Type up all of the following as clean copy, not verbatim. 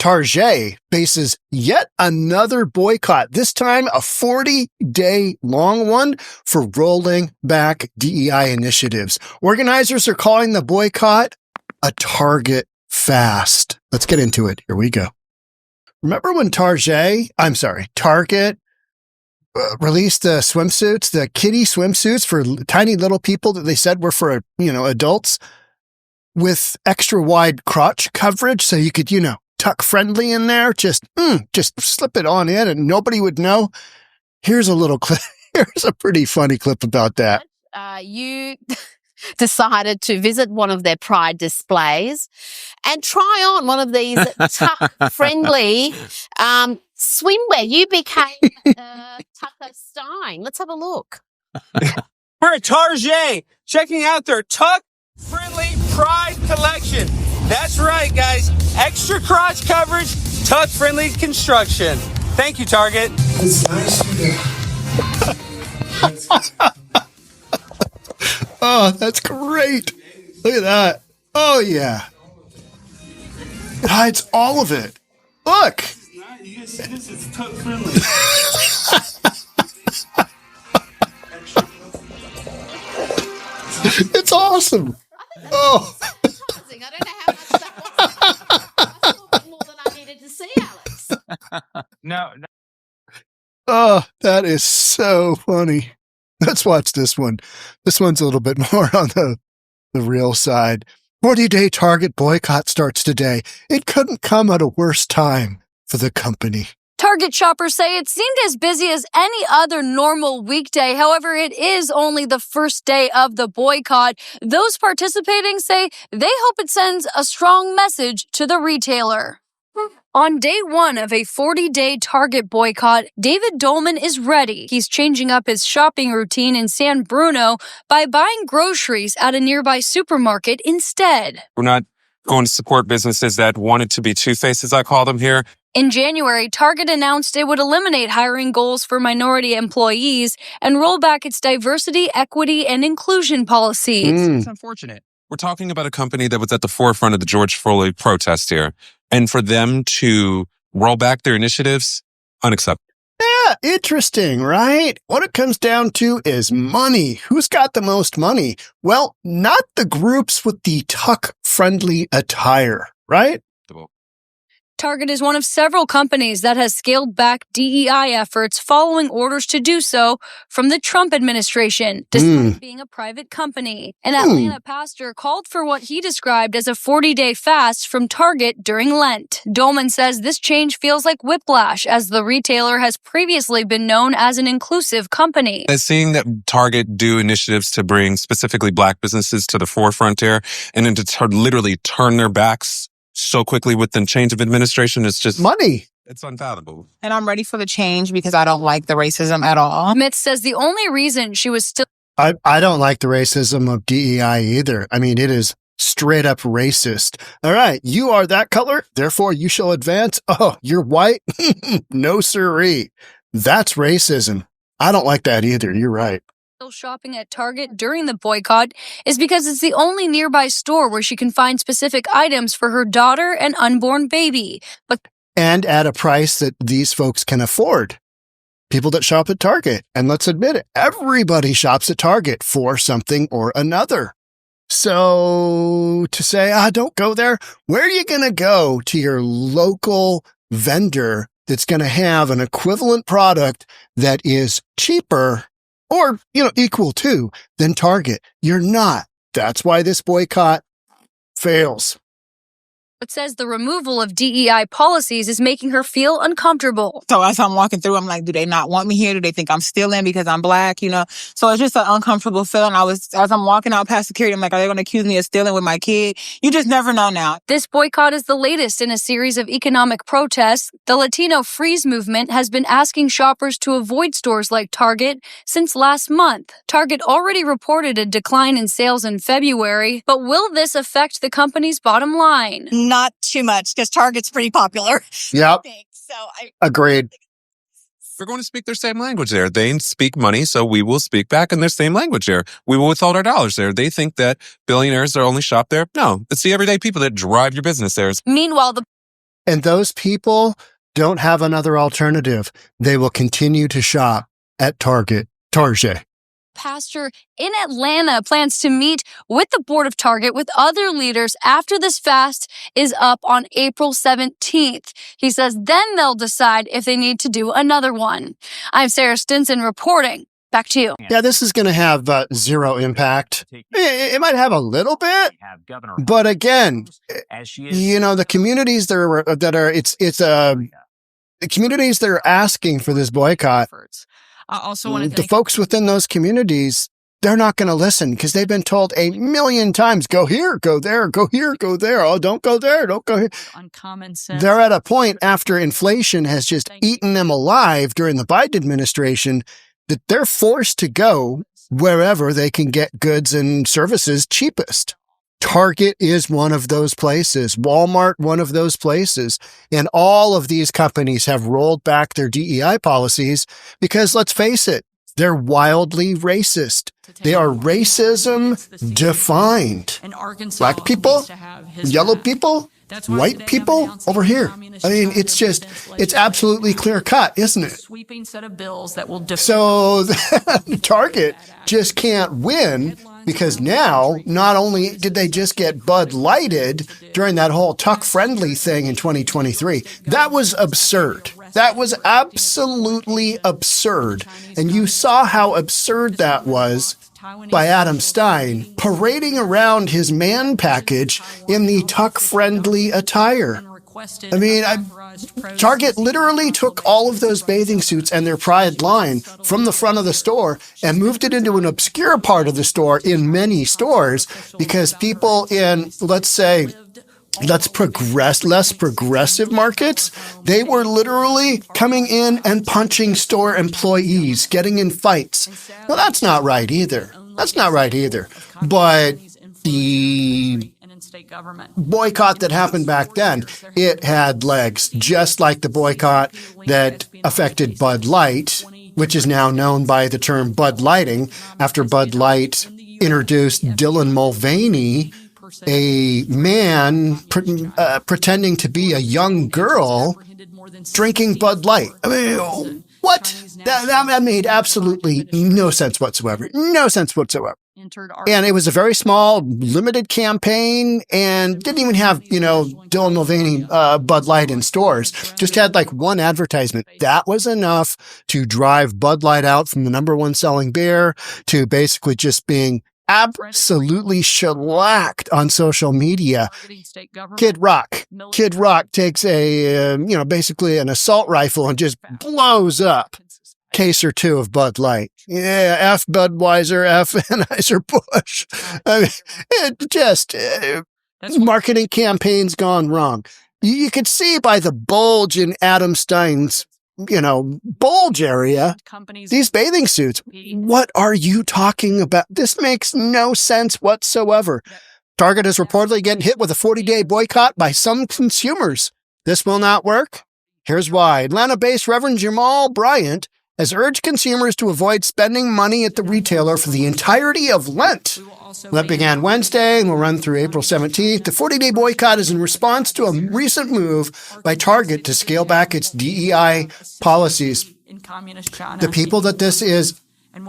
Target faces yet another boycott, this time a 40-day long one for rolling back DEI initiatives. Organizers are calling the boycott a Target fast. Let's get into it. Here we go. Remember when Target released the swimsuits, the kiddie swimsuits for tiny little people that they said were for, adults with extra wide crotch coverage so you could, tuck friendly in there, just slip it on in and nobody would know. Here's a little clip. Here's a pretty funny clip about that. You decided to visit one of their Pride displays and try on one of these tuck-friendly swimwear. You became Tucker Stein. Let's have a look. We're at Target, checking out their tuck-friendly Pride collection. That's right, guys. Extra crotch coverage, tuck-friendly construction. Thank you, Target. It's nice Oh, that's great. Look at that. Oh, yeah. It hides all of it. Look. You guys see this? It's tuck-friendly. It's awesome. Oh. I don't know how much that was. That's a little bit more than I needed to see, Alex. No. Oh, that is so funny. Let's watch this one. This one's a little bit more on the real side. 40-day Target boycott starts today. It couldn't come at a worse time for the company. Target shoppers say it seemed as busy as any other normal weekday. However, it is only the first day of the boycott. Those participating say they hope it sends a strong message to the retailer. On day one of a 40-day Target boycott, David Dolman is ready. He's changing up his shopping routine in San Bruno by buying groceries at a nearby supermarket instead. We're not going to support businesses that wanted to be two-faced, as I call them here. In January, Target announced it would eliminate hiring goals for minority employees and roll back its diversity, equity, and inclusion policies. It's unfortunate. We're talking about a company that was at the forefront of the George Floyd protest here. And for them to roll back their initiatives, unacceptable. Yeah, interesting, right? What it comes down to is money. Who's got the most money? Well, not the groups with the tuck-friendly attire, right? Target is one of several companies that has scaled back DEI efforts following orders to do so from the Trump administration, despite being a private company. An Atlanta pastor called for what he described as a 40-day fast from Target during Lent. Dolman says this change feels like whiplash, as the retailer has previously been known as an inclusive company. Seeing that Target do initiatives to bring specifically Black businesses to the forefront here, and then to literally turn their backs so quickly with the change of administration, it's just money. It's unfathomable. And I'm ready for the change because I don't like the racism at all. Amidst says the only reason she was still... I don't like the racism of DEI either. I mean, it is straight up racist. All right, you are that color, therefore you shall advance. Oh, you're white? No siree. That's racism. I don't like that either. You're right. Shopping at Target during the boycott is because it's the only nearby store where she can find specific items for her daughter and unborn baby. And at a price that these folks can afford. People that shop at Target, and let's admit it, everybody shops at Target for something or another. So to say, don't go there, where are you going to go to your local vendor that's going to have an equivalent product that is cheaper or, equal to than Target? You're not. That's why this boycott fails. It says the removal of DEI policies is making her feel uncomfortable. So as I'm walking through, I'm like, do they not want me here? Do they think I'm stealing because I'm Black? So it's just an uncomfortable feeling. As I'm walking out past security, I'm like, are they going to accuse me of stealing with my kid? You just never know now. This boycott is the latest in a series of economic protests. The Latino Freeze movement has been asking shoppers to avoid stores like Target since last month. Target already reported a decline in sales in February, but will this affect the company's bottom line? Not too much, because Target's pretty popular. Yep. Agreed. We're going to speak their same language there. They speak money, so we will speak back in their same language there. We will withhold our dollars there. They think that billionaires are only shop there. No, it's the everyday people that drive your business there. Meanwhile, And those people don't have another alternative. They will continue to shop at Target. Pastor in Atlanta plans to meet with the board of Target with other leaders after this fast is up on April 17th. He says then they'll decide if they need to do another one. I'm Sarah Stinson reporting. Back to you. Yeah, this is going to have zero impact. It might have a little bit, but again, the communities the communities that are asking for this boycott, the folks within those communities, they're not going to listen because they've been told 1,000,000 times, go here, go there, go here, go there. Oh, don't go there, don't go here. Uncommon sense. They're at a point after inflation has just eaten them alive during the Biden administration that they're forced to go wherever they can get goods and services cheapest. Target is one of those places. Walmart, one of those places. And all of these companies have rolled back their DEI policies because, let's face it, they're wildly racist. They are racism defined. Black people, yellow people, white people over here. I mean, it's absolutely clear cut, isn't it? So Target just can't win because now, not only did they just get Bud Lighted during that whole tuck-friendly thing in 2023, that was absurd. That was absolutely absurd. And you saw how absurd that was by Adam Stein parading around his man package in the tuck-friendly attire. I mean, Target literally took all of those bathing suits and their Pride line from the front of the store and moved it into an obscure part of the store in many stores because people in, let's say, less progressive markets, they were literally coming in and punching store employees, getting in fights. Well, that's not right either. That's not right either. But the boycott that happened back then, it had legs, just like the boycott that affected Bud Light, which is now known by the term Bud Lighting, after Bud Light introduced Dylan Mulvaney, a man pretending to be a young girl drinking Bud Light. I mean, what? That made absolutely no sense whatsoever. No sense whatsoever. And it was a very small, limited campaign and didn't even have, Dylan Mulvaney Bud Light in stores. Just had like one advertisement. That was enough to drive Bud Light out from the number one selling beer to basically just being absolutely shellacked on social media. Kid Rock takes a, basically an assault rifle and just blows up case or two of Bud Light. Yeah, F Budweiser, F Anheuser-Busch. I mean, it just, marketing campaigns gone wrong. You could see by the bulge in Adam Stein's, bulge area, these bathing suits. What are you talking about? This makes no sense whatsoever. Target is reportedly getting hit with a 40-day boycott by some consumers. This will not work. Here's why. Atlanta-based Reverend Jamal Bryant has urged consumers to avoid spending money at the retailer for the entirety of Lent. Lent began Wednesday and will run through April 17th. The 40-day boycott is in response to a recent move by Target to scale back its DEI policies. The people that this is,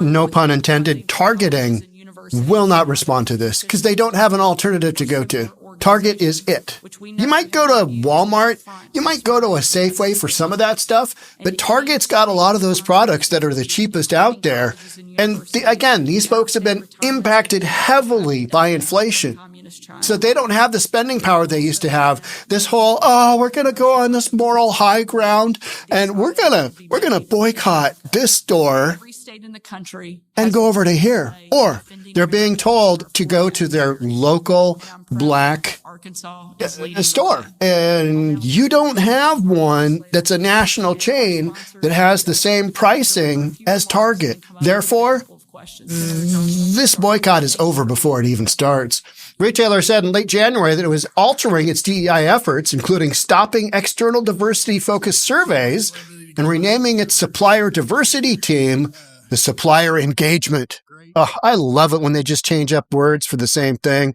no pun intended, targeting will not respond to this because they don't have an alternative to go to. Target is it. You might go to Walmart, you might go to a Safeway for some of that stuff, but Target's got a lot of those products that are the cheapest out there. And again, these folks have been impacted heavily by inflation. So they don't have the spending power they used to have. This whole, we're going to go on this moral high ground and we're going to boycott this store and go over to here. Or they're being told to go to their local black store. And you don't have one that's a national chain that has the same pricing as Target. Therefore, this boycott is over before it even starts. Retailer said in late January that it was altering its DEI efforts, including stopping external diversity-focused surveys and renaming its supplier diversity team the Supplier Engagement. Oh, I love it when they just change up words for the same thing.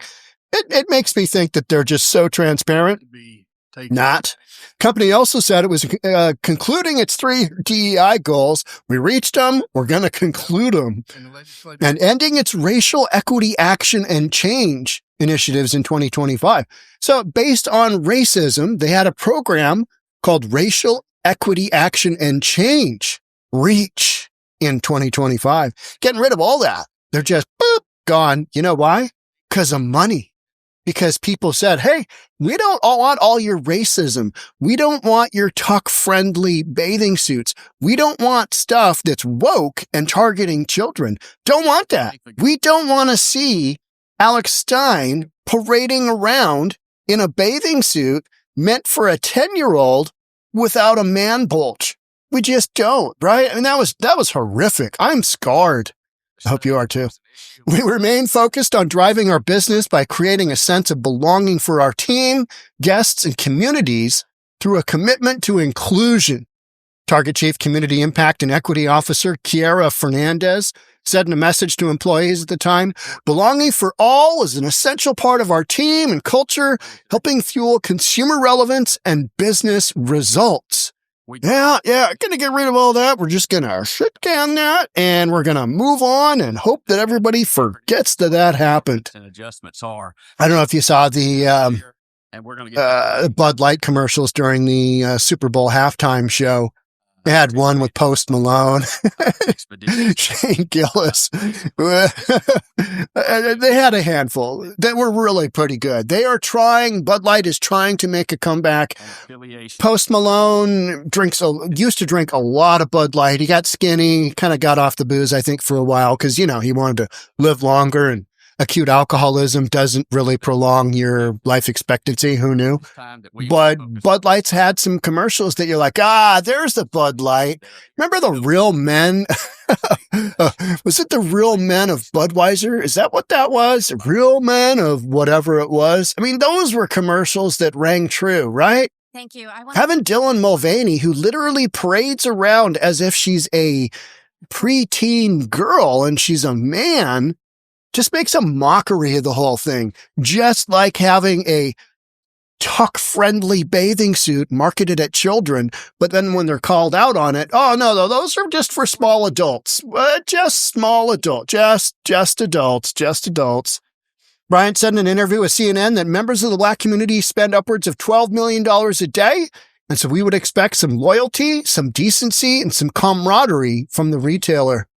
It makes me think that they're just so transparent. Not. Company also said it was concluding its 3 DEI goals. We reached them. We're going to conclude them. And ending its racial equity action and change initiatives in 2025. So based on racism, they had a program called Racial Equity Action and Change, REACH, in 2025. Getting rid of all that. They're just boop, gone. You know why? Because of money. Because people said, hey, we don't want all your racism. We don't want your tuck-friendly bathing suits. We don't want stuff that's woke and targeting children. Don't want that. We don't want to see Alex Stein parading around in a bathing suit meant for a 10-year-old without a man bulge. We just don't, right? I mean, that was horrific. I'm scarred. I hope you are too. We remain focused on driving our business by creating a sense of belonging for our team, guests, and communities through a commitment to inclusion. Target Chief Community Impact and Equity Officer Kiara Fernandez said in a message to employees at the time, belonging for all is an essential part of our team and culture, helping fuel consumer relevance and business results. Yeah, gonna get rid of all that. We're just gonna shit can that, and we're gonna move on and hope that everybody forgets that happened. Adjustments are. I don't know if you saw the Bud Light commercials during the Super Bowl halftime show. They had one with Post Malone, Shane Gillis. They had a handful that were really pretty good. Bud Light is trying to make a comeback. Post Malone used to drink a lot of Bud Light. He got skinny, kind of got off the booze, I think, for a while because, he wanted to live longer, and acute alcoholism doesn't really prolong your life expectancy. Who knew? But Bud Light's had some commercials that you're like, there's the Bud Light. Remember the Real Men? Was it the Real Men of Budweiser? Is that what that was? Real Men of whatever it was. I mean, those were commercials that rang true, right? Thank you. Having Dylan Mulvaney, who literally parades around as if she's a preteen girl and she's a man, just makes a mockery of the whole thing. Just like having a tuck-friendly bathing suit marketed at children, but then when they're called out on it, oh no, those are just for small adults. Just small adults. Just adults. Bryant said in an interview with CNN that members of the Black community spend upwards of $12 million a day, and so we would expect some loyalty, some decency, and some camaraderie from the retailer.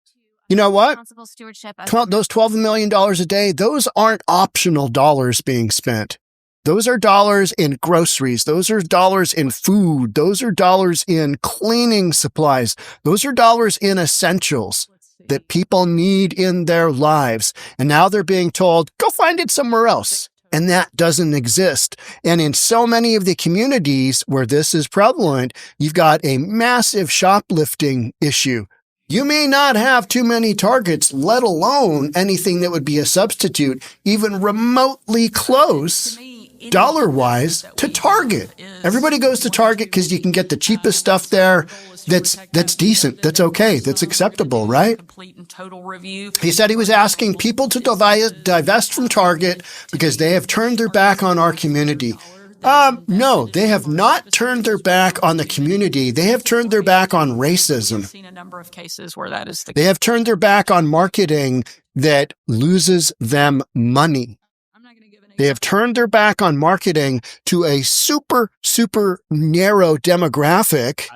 You know what? Those $12 million a day, those aren't optional dollars being spent. Those are dollars in groceries. Those are dollars in food. Those are dollars in cleaning supplies. Those are dollars in essentials that people need in their lives. And now they're being told, go find it somewhere else. And that doesn't exist. And in so many of the communities where this is prevalent, you've got a massive shoplifting issue. You may not have too many targets, let alone anything that would be a substitute, even remotely close, dollar-wise, to Target. Everybody goes to Target because you can get the cheapest stuff there that's decent, that's okay, that's acceptable, right? He said he was asking people to divest from Target because they have turned their back on our community. No, they have not turned their back on the community. They have turned their back on racism. I've seen a number of cases where that is the They have turned their back on marketing that loses them money. They have turned their back on marketing to a super, super narrow demographic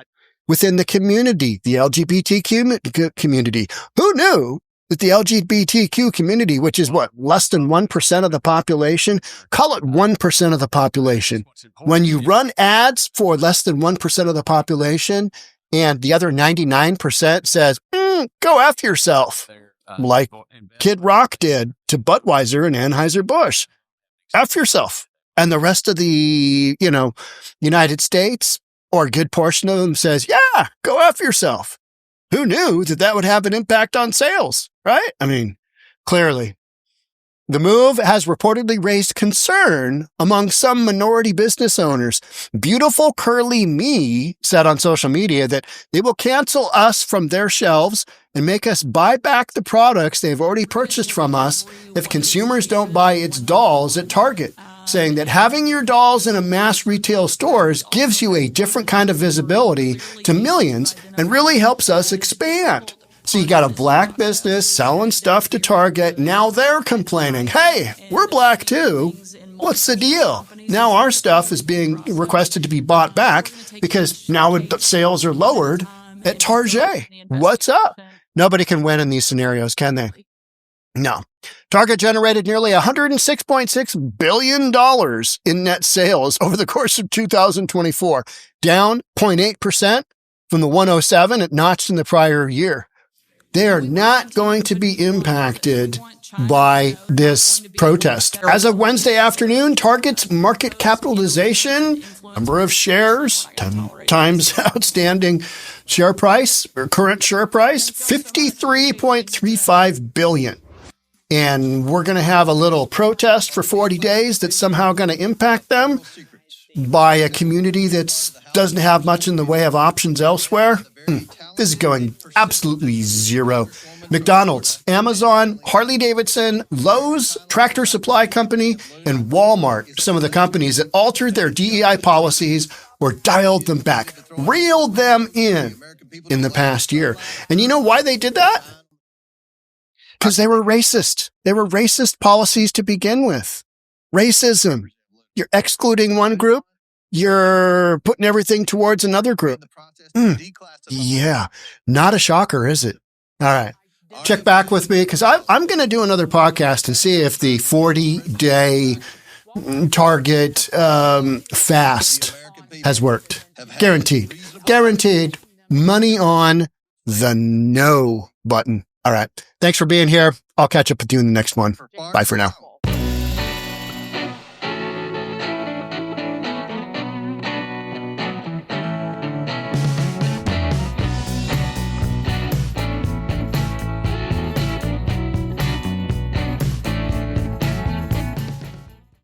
within the community, the LGBTQ community. Who knew that the LGBTQ community, which is less than 1% of the population, call it 1% of the population. When you run ads for less than 1% of the population and the other 99% says, go F yourself, like Kid Rock did to Budweiser and Anheuser-Busch. F yourself. And the rest of the, United States, or a good portion of them says, yeah, go F yourself. Who knew that would have an impact on sales, right? I mean, clearly. The move has reportedly raised concern among some minority business owners. Beautiful Curly Me said on social media that they will cancel us from their shelves and make us buy back the products they've already purchased from us if consumers don't buy its dolls at Target, saying that having your dolls in a mass retail stores gives you a different kind of visibility to millions and really helps us expand. So you got a black business selling stuff to Target. Now they're complaining, hey, we're black too. What's the deal? Now our stuff is being requested to be bought back because now sales are lowered at Target. What's up? Nobody can win in these scenarios, can they? No. Target generated nearly $106.6 billion in net sales over the course of 2024, down 0.8% from the 107 it notched in the prior year. They are not going to be impacted by this protest. As of Wednesday afternoon, Target's market capitalization, number of shares, times outstanding share price, or current share price, $53.35 billion. And we're going to have a little protest for 40 days that's somehow going to impact them by a community that doesn't have much in the way of options elsewhere. This is going absolutely zero. McDonald's, Amazon, Harley-Davidson, Lowe's, Tractor Supply Company, and Walmart, some of the companies that altered their DEI policies or dialed them back, reeled them in the past year. And you know why they did that? Because they were racist. They were racist policies to begin with. Racism. You're excluding one group. You're putting everything towards another group. Yeah, not a shocker, is it? All right. Check back with me because I'm going to do another podcast and see if the 40-day Target fast has worked. Guaranteed. Guaranteed. Money on the no button. All right. Thanks for being here. I'll catch up with you in the next one. Bye for now.